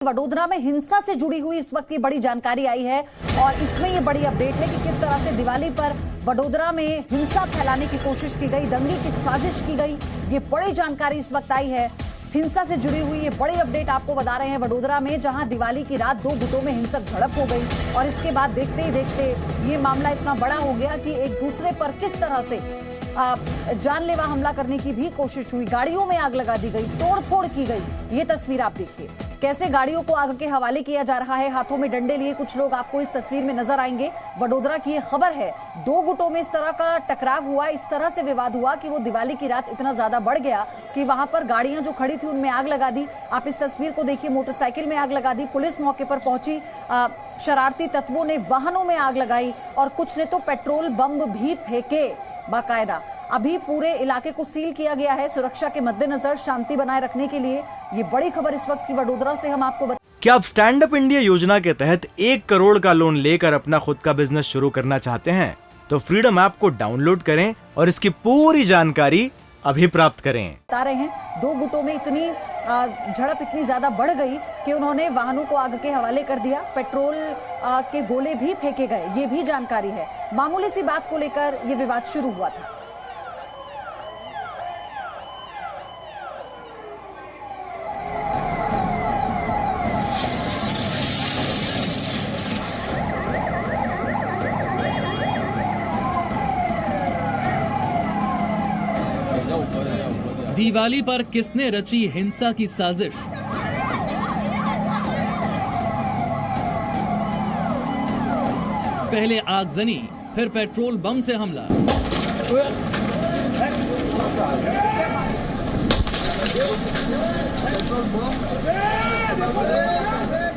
वडोदरा में हिंसा से जुड़ी हुई इस वक्त ये बड़ी जानकारी आई है और इसमें ये बड़ी अपडेट है कि किस तरह से दिवाली पर वडोदरा में हिंसा फैलाने की कोशिश की गई, दंगे की साजिश की गई। ये बड़ी जानकारी इस वक्त आई है हिंसा से जुड़ी हुई। ये बड़ी अपडेट आपको बता रहे हैं वडोदरा में, जहां दिवाली की रात दो गुटों में हिंसक झड़प हो गई और इसके बाद देखते ही देखते ये मामला इतना बड़ा हो गया कि एक दूसरे पर किस तरह से जानलेवा हमला करने की भी कोशिश हुई। गाड़ियों में आग लगा दी गई, तोड़फोड़ की गई। ये तस्वीर आप देखिए, कैसे गाड़ियों को आग के हवाले किया जा रहा है। हाथों में डंडे लिए कुछ लोग आपको इस तस्वीर में नजर आएंगे। वडोदरा की ये खबर है, दो गुटों में इस तरह का टकराव हुआ, इस तरह से विवाद हुआ कि वो दिवाली की रात इतना ज्यादा बढ़ गया कि वहां पर गाड़ियां जो खड़ी थी उनमें आग लगा दी। आप इस तस्वीर को देखिए, मोटरसाइकिल में आग लगा दी। पुलिस मौके पर पहुंची, शरारती तत्वों ने वाहनों में आग लगाई और कुछ ने तो पेट्रोल बम भी फेंके बाकायदा। अभी पूरे इलाके को सील किया गया है सुरक्षा के मद्देनजर, शांति बनाए रखने के लिए। ये बड़ी खबर इस वक्त की वडोदरा से हम आपको क्या आप स्टैंड अप इंडिया योजना के तहत 1 करोड़ का लोन लेकर अपना खुद का बिजनेस शुरू करना चाहते हैं? तो फ्रीडम ऐप को डाउनलोड करें और इसकी पूरी जानकारी अभी प्राप्त करें। बता रहे हैं, दो गुटों में इतनी झड़प इतनी ज्यादा बढ़ गई कि उन्होंने वाहनों को आग के हवाले कर दिया, पेट्रोल के गोले भी फेंके गए। ये भी जानकारी है। मामूली सी बात को लेकर ये विवाद शुरू हुआ था। दिवाली पर किसने रची हिंसा की साजिश? पहले आगजनी, फिर पेट्रोल बम से हमला।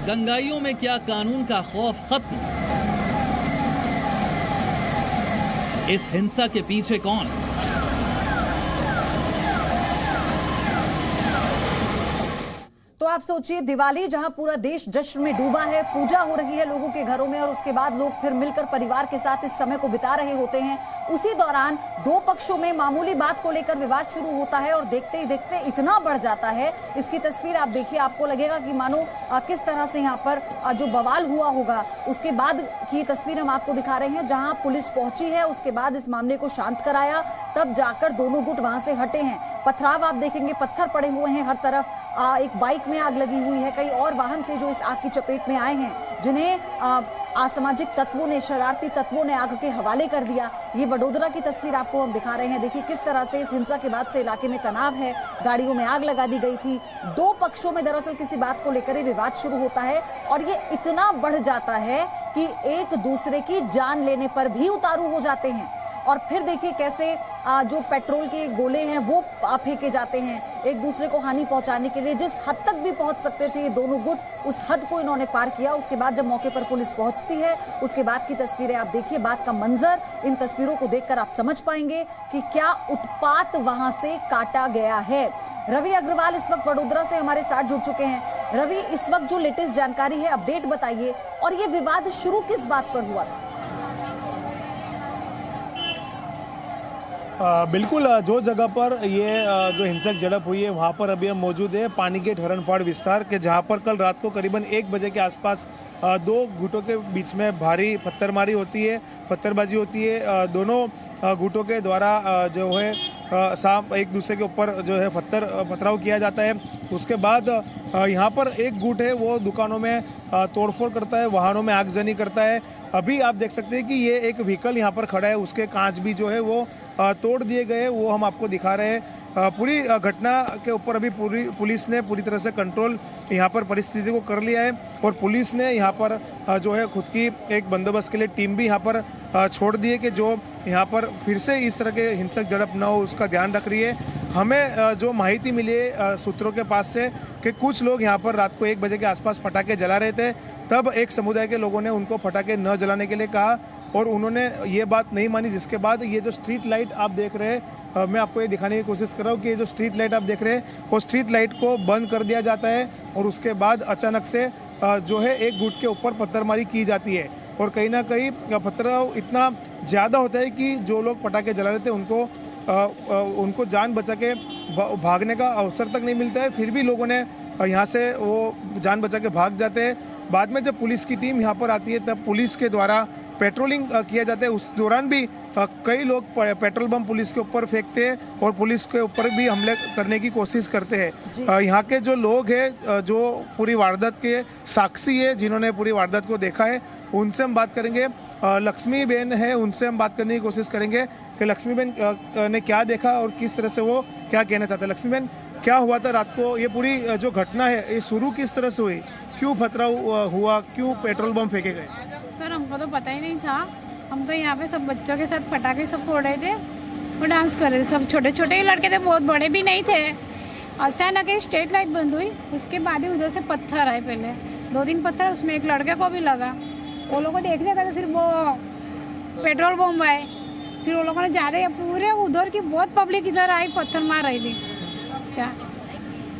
दंगाइयों में क्या कानून का खौफ खत्म? इस हिंसा के पीछे कौन? तो आप सोचिए, दिवाली जहां पूरा देश जश्न में डूबा है, पूजा हो रही है लोगों के घरों में और उसके बाद लोग फिर मिलकर परिवार के साथ इस समय को बिता रहे होते हैं। उसी दौरान दो पक्षों में मामूली बात को लेकर विवाद शुरू होता है और देखते ही देखते इतना बढ़ जाता है। इसकी तस्वीर आप देखिए, आपको लगेगा कि मानो किस तरह से यहाँ पर जो बवाल हुआ होगा। उसके बाद की तस्वीर हम आपको दिखा रहे हैं, जहाँ पुलिस पहुंची है, उसके बाद इस मामले को शांत कराया, तब जाकर दोनों गुट वहां से हटे हैं। पथराव आप देखेंगे, पत्थर पड़े हुए हैं हर तरफ। एक बाइक में आग लगी हुई है, कई और वाहन थे जो इस आग की चपेट में आए हैं, जिन्हें असामाजिक तत्वों ने, शरारती तत्वों ने आग के हवाले कर दिया। ये वडोदरा की तस्वीर आपको हम दिखा रहे हैं। देखिए किस तरह से इस हिंसा के बाद से इलाके में तनाव है, गाड़ियों में आग लगा दी गई थी। दो पक्षों में दरअसल किसी बात को लेकर ये विवाद शुरू होता है और ये इतना बढ़ जाता है कि एक दूसरे की जान लेने पर भी उतारू हो जाते हैं। और फिर देखिए कैसे जो पेट्रोल के गोले हैं वो फेंके जाते हैं एक दूसरे को हानि पहुंचाने के लिए। जिस हद तक भी पहुंच सकते थे ये दोनों गुट, उस हद को इन्होंने पार किया। उसके बाद जब मौके पर पुलिस पहुंचती है, उसके बाद की तस्वीरें आप देखिए, बात का मंजर। इन तस्वीरों को देखकर आप समझ पाएंगे कि क्या उत्पात वहां से काटा गया है। रवि अग्रवाल इस वक्त वडोदरा से हमारे साथ जुड़ चुके हैं। रवि, इस वक्त जो लेटेस्ट जानकारी है, अपडेट बताइए, और ये विवाद शुरू किस बात पर हुआ था? बिल्कुल, जो जगह पर ये जो हिंसक झड़प हुई है वहाँ पर अभी हम मौजूद है, पानी गेट हरणफाड़ विस्तार के, जहाँ पर कल रात को करीबन 1 बजे के आसपास दो गुटों के बीच में भारी पत्थरमारी होती है, पत्थरबाजी होती है। दोनों गुटों के द्वारा जो है सांप एक दूसरे के ऊपर जो है पथराव किया जाता है। उसके बाद यहाँ पर एक गुट है वो दुकानों में तोड़फोड़ करता है, वाहनों में आगजनी करता है। अभी आप देख सकते हैं कि ये एक व्हीकल यहाँ पर खड़ा है, उसके कांच भी जो है वो तोड़ दिए गए, वो हम आपको दिखा रहे हैं। पूरी घटना के ऊपर अभी पुलिस ने पूरी तरह से कंट्रोल यहाँ पर परिस्थिति को कर लिया है और पुलिस ने यहाँ पर जो है खुद की एक बंदोबस्त के लिए टीम भी यहाँ पर छोड़ दी है कि जो यहाँ पर फिर से इस तरह के हिंसक झड़प न हो उसका ध्यान रख रही है। हमें जो माहिती मिली है सूत्रों के पास से कि कुछ लोग यहाँ पर रात को 1 बजे के आसपास पटाखे जला रहे थे, तब एक समुदाय के लोगों ने उनको पटाखे न जलाने के लिए कहा और उन्होंने ये बात नहीं मानी। जिसके बाद ये जो स्ट्रीट लाइट आप देख रहे हैं, मैं आपको ये दिखाने की कोशिश कर रहा हूँ कि ये जो स्ट्रीट लाइट आप देख रहे हैं वो स्ट्रीट लाइट को बंद कर दिया जाता है और उसके बाद अचानक से जो है एक गुट के ऊपर पत्थरमारी की जाती है और कहीं ना कहीं पथराव इतना ज़्यादा होता है कि जो लोग पटाखे जला रहे थे उनको जान बचा के भागने का अवसर तक नहीं मिलता है। फिर भी लोगों ने यहाँ से वो जान बचा के भाग जाते हैं। बाद में जब पुलिस की टीम यहाँ पर आती है तब पुलिस के द्वारा पेट्रोलिंग किया जाता है। उस दौरान भी कई लोग पेट्रोल बम पुलिस के ऊपर फेंकते हैं और पुलिस के ऊपर भी हमले करने की कोशिश करते हैं। यहाँ के जो लोग हैं जो पूरी वारदात के साक्षी है, जिन्होंने पूरी वारदात को देखा है, उनसे हम बात करेंगे। लक्ष्मी बहन है, उनसे हम बात करने की कोशिश करेंगे कि लक्ष्मी बहन ने क्या देखा और किस तरह से वो क्या कहना चाहते हैं। लक्ष्मी बहन, क्या हुआ था रात को? ये पूरी जो घटना है ये शुरू किस तरह से हुई? क्यों पथराव हुआ? क्यों पेट्रोल बम फेंके गए? सर हमको तो पता ही नहीं था। हम तो यहाँ पे सब बच्चों के साथ पटाखे सब फोड़ रहे थे और डांस कर रहे थे। सब छोटे छोटे ही लड़के थे, बहुत बड़े भी नहीं थे। अचानक एक स्ट्रीट लाइट बंद हुई, उसके बाद ही उधर से पत्थर आए। पहले 2-3 पत्थर, उसमें एक लड़के को भी लगा। वो लोगों को देखने का, तो फिर वो पेट्रोल बम आए। फिर वो लोगों ने जा रहे पूरे उधर की बहुत पब्लिक इधर आई, पत्थर मार रही थी। क्या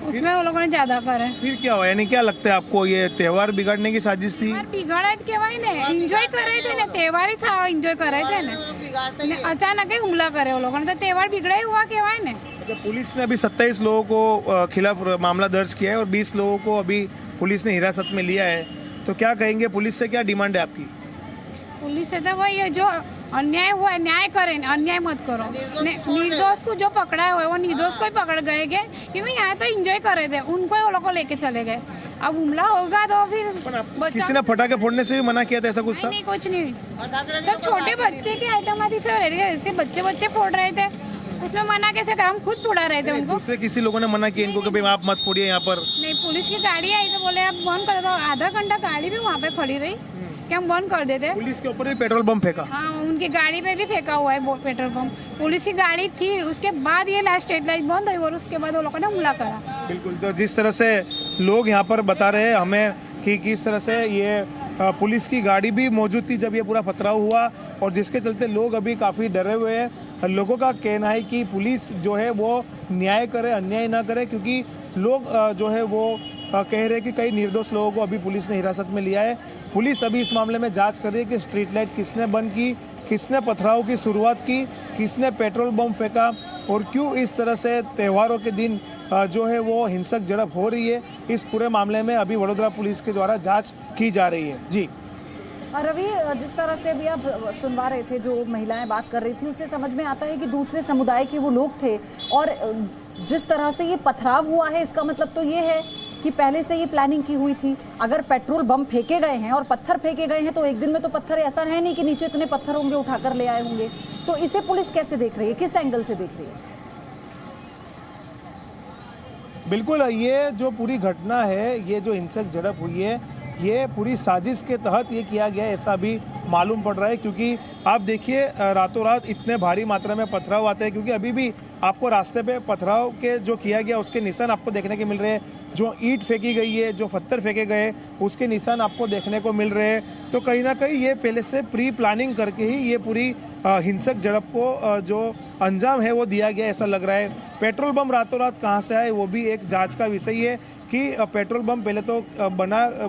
उसमें वो लोगों ने ज्यादा करे। फिर क्या हुआ? यानी क्या लगता है आपको, ये त्योहार बिगाड़ने की साजिश थी? बिगाड़ा केवाय ने एंजॉय कर रहे थे ना, त्योहार ही था, एंजॉय कर रहे थे ना। अचानक ही हमला करे वो लोगों ने, तो त्योहार बिगड़ा ही हुआ केवाय ने। अच्छा, पुलिस ने अभी 27 लोगों को खिलाफ मामला दर्ज किया है और 20 लोगों को अभी पुलिस ने हिरासत में लिया है। तो क्या कहेंगे, पुलिस से क्या डिमांड है आपकी? पुलिस से तो वही है, जो अन्याय हुआ है न्याय करें, अन्याय मत करो। निर्दोष को जो पकड़ा है वो निर्दोष को ही पकड़ गए, क्योंकि यहाँ तो एंजॉय कर रहे थे, उनको ही वो लोग को लेके चले गए। अब हमला होगा तो फिर किसी ने पटाखे फोड़ने से भी मना किया था, ऐसा कुछ था? नहीं, कुछ नहीं। सब छोटे बच्चे के आइटम आती से बच्चे फोड़ रहे थे, उसमें मना कैसे कर? हम खुद फोड़ा रहे थे उनको। दूसरे किसी लोगों ने मना किया इनको कि भाई आप मत फोड़िए यहाँ पर? नहीं, पुलिस की गाड़ी आई तो बोले आप बंद कर दो। आधा घंटा गाड़ी भी वहाँ पे खड़ी रही कि हम बंद कर देते। पुलिस के ऊपर भी पेट्रोल बम फेंका? हाँ, उनकी गाड़ी पे भी फेंका हुआ है पेट्रोल बम। पुलिस की गाड़ी थी, उसके बाद ये लास्ट स्ट्रीट लाइट बंद हुई और उसके बाद वो लोगों ने हमला करा। बिल्कुल, तो जिस तरह से लोग यहाँ पर बता रहे हैं हमें कि किस तरह से ये पुलिस की गाड़ी भी मौजूद थी जब ये पूरा पथराव हुआ, और जिसके चलते लोग अभी काफ़ी डरे हुए हैं। लोगों का कहना है कि पुलिस जो है वो न्याय करे, अन्याय ना करे, क्योंकि लोग जो है वो कह रहे हैं कि कई निर्दोष लोगों को अभी पुलिस ने हिरासत में लिया है। पुलिस अभी इस मामले में जांच कर रही है कि स्ट्रीट लाइट किसने बंद की, किसने पथराव की शुरुआत की, किसने पेट्रोल बम फेंका और क्यों इस तरह से त्योहारों के दिन जो है वो हिंसक झड़प हो रही है। इस पूरे मामले में अभी वडोदरा पुलिस के द्वारा जांच की जा रही है। जी रवि, जिस तरह से अभी आप सुनवा रहे थे, जो महिलाएं बात कर रही थी, उससे समझ में आता है कि दूसरे समुदाय के वो लोग थे, और जिस तरह से ये पथराव हुआ है इसका मतलब तो ये है कि पहले से ये प्लानिंग की हुई थी। अगर पेट्रोल बम फेंके गए हैं और पत्थर फेंके गए हैं तो एक दिन में तो पत्थर, ऐसा है नहीं कि नीचे इतने पत्थर होंगे उठाकर ले आए होंगे। तो इसे पुलिस कैसे देख रही है, किस एंगल से देख रही है? बिल्कुल, ये जो पूरी घटना है, ये जो हिंसक झड़प हुई है, ये पूरी साजिश के तहत ये किया गया है, ऐसा भी मालूम पड़ रहा है। क्योंकि आप देखिए रातों रात इतने भारी मात्रा में पथराव आते हैं, क्योंकि अभी भी आपको रास्ते पे पथराव के जो किया गया उसके निशान आपको देखने के मिल रहे हैं। जो ईंट फेंकी गई है, जो पत्थर फेंके गए, उसके निशान आपको देखने को मिल रहे हैं। तो कहीं ना कहीं ये पहले से प्री प्लानिंग करके ही ये पूरी हिंसक झड़प को जो अंजाम है वो दिया गया, ऐसा लग रहा है। पेट्रोल बम रातों रात कहाँ से आए वो भी एक जांच का विषय है कि पेट्रोल बम पहले तो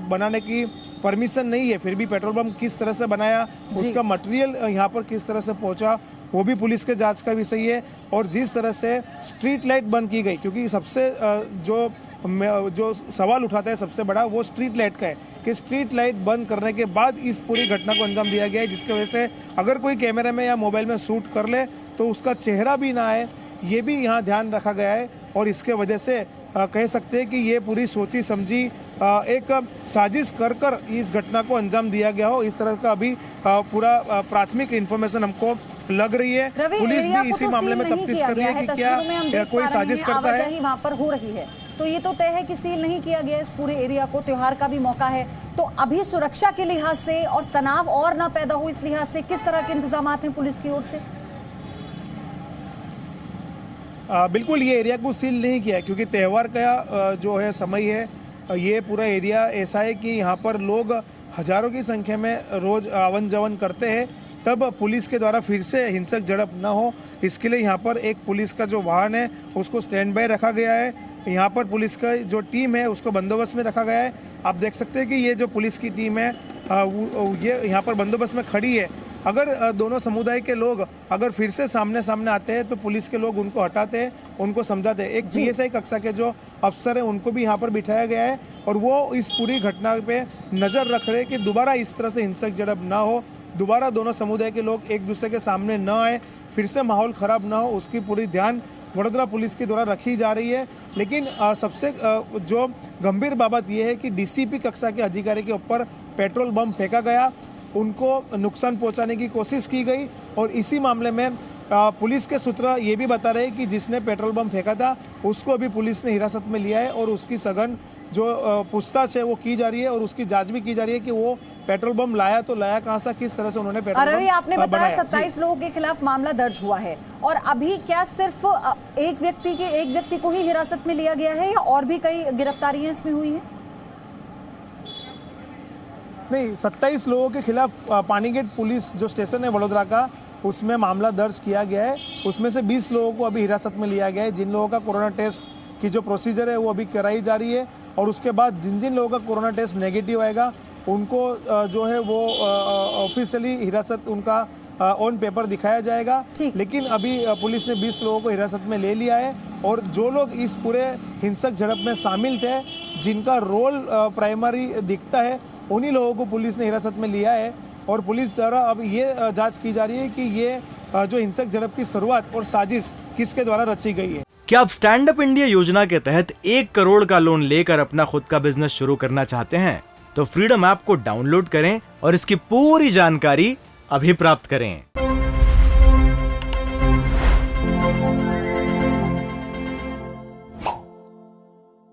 बनाने की परमिशन नहीं है, फिर भी पेट्रोल बम किस तरह से बनाया, उसका मटेरियल यहाँ पर किस तरह से पहुँचा, वो भी पुलिस के जांच का विषय है। और जिस तरह से स्ट्रीट लाइट बंद की गई, क्योंकि सबसे जो सवाल उठाता है सबसे बड़ा वो स्ट्रीट लाइट का है कि स्ट्रीट लाइट बंद करने के बाद इस पूरी घटना को अंजाम दिया गया है, जिसकी वजह से अगर कोई कैमरे में या मोबाइल में शूट कर ले तो उसका चेहरा भी ना आए, ये भी यहाँ ध्यान रखा गया है। और इसके वजह से कह सकते हैं कि ये पूरी सोची समझी एक साजिश कर कर इस घटना को अंजाम दिया गया हो, इस तरह का अभी पूरा प्राथमिक इन्फॉर्मेशन हमको लग रही है। पुलिस भी इसी मामले में तफ्तीश कर रही है कि क्या कोई साजिश करता है। वहाँ पर हो रही है तो ये तो तय है कि सील नहीं किया गया इस पूरे एरिया को, त्योहार का भी मौका है, तो अभी सुरक्षा के लिहाज से और तनाव और ना पैदा हो इस लिहाज से किस तरह के इंतजाम हैं पुलिस की ओर से? बिल्कुल, ये एरिया को सील नहीं किया है क्योंकि त्यौहार का जो है समय है, ये पूरा एरिया ऐसा है कि यहाँ पर लोग हजारों की संख्या में रोज आवन जावन करते हैं। तब पुलिस के द्वारा फिर से हिंसक झड़प न हो, इसके लिए यहाँ पर एक पुलिस का जो वाहन है उसको स्टैंड बाय रखा गया है। यहाँ पर पुलिस का जो टीम है उसको बंदोबस्त में रखा गया है। आप देख सकते हैं कि ये जो पुलिस की टीम है ये यहाँ पर बंदोबस्त में खड़ी है। अगर दोनों समुदाय के लोग अगर फिर से सामने सामने आते हैं तो पुलिस के लोग उनको हटाते हैं, उनको समझाते हैं। एक पीएसआई कक्षा के जो अफसर हैं उनको भी यहाँ पर बिठाया गया है और वो इस पूरी घटना पे नज़र रख रहे हैं कि दोबारा इस तरह से हिंसक झड़प ना हो, दोबारा दोनों समुदाय के लोग एक दूसरे के सामने न आए, फिर से माहौल ख़राब ना हो, उसकी पूरी ध्यान वडोदरा पुलिस के द्वारा रखी जा रही है। लेकिन सबसे जो गंभीर बात यह है कि डीसीपी कक्षा के अधिकारी के ऊपर पेट्रोल बम फेंका गया, उनको नुकसान पहुंचाने की कोशिश की गई और इसी मामले में पुलिस के सूत्र ये भी बता रहे हैं कि जिसने पेट्रोल बम फेंका था उसको अभी पुलिस ने हिरासत में लिया है और उसकी सघन जो पूछताछ है वो की जा रही है और उसकी जांच भी की जा रही है कि वो पेट्रोल बम लाया तो लाया कहां से, किस तरह से उन्होंने पेट्रोल बम आपने बताया बनाया। 27 लोगों के खिलाफ मामला दर्ज हुआ है और अभी क्या सिर्फ एक व्यक्ति को ही हिरासत में लिया गया है या और भी कई गिरफ्तारियां इसमें हुई हैं? नहीं, 27 लोगों के खिलाफ पानीगेट पुलिस जो स्टेशन है वडोदरा का, उसमें मामला दर्ज किया गया है। उसमें से 20 लोगों को अभी हिरासत में लिया गया है। जिन लोगों का कोरोना टेस्ट की जो प्रोसीजर है वो अभी कराई जा रही है और उसके बाद जिन जिन लोगों का कोरोना टेस्ट नेगेटिव आएगा उनको जो है वो ऑफिशियली हिरासत उनका ऑन पेपर दिखाया जाएगा। लेकिन अभी पुलिस ने 20 लोगों को हिरासत में ले लिया है और जो लोग इस पूरे हिंसक झड़प में शामिल थे, जिनका रोल प्राइमरी दिखता है, उन्हीं लोगों को पुलिस ने हिरासत में लिया है और पुलिस द्वारा अब ये जांच की जा रही है कि ये जो हिंसक झड़प की शुरुआत और साजिश किसके द्वारा रची गई है। क्या आप स्टैंड अप इंडिया योजना के तहत 1 करोड़ का लोन लेकर अपना खुद का बिजनेस शुरू करना चाहते हैं? तो फ्रीडम ऐप को डाउनलोड करें और इसकी पूरी जानकारी अभी प्राप्त करें।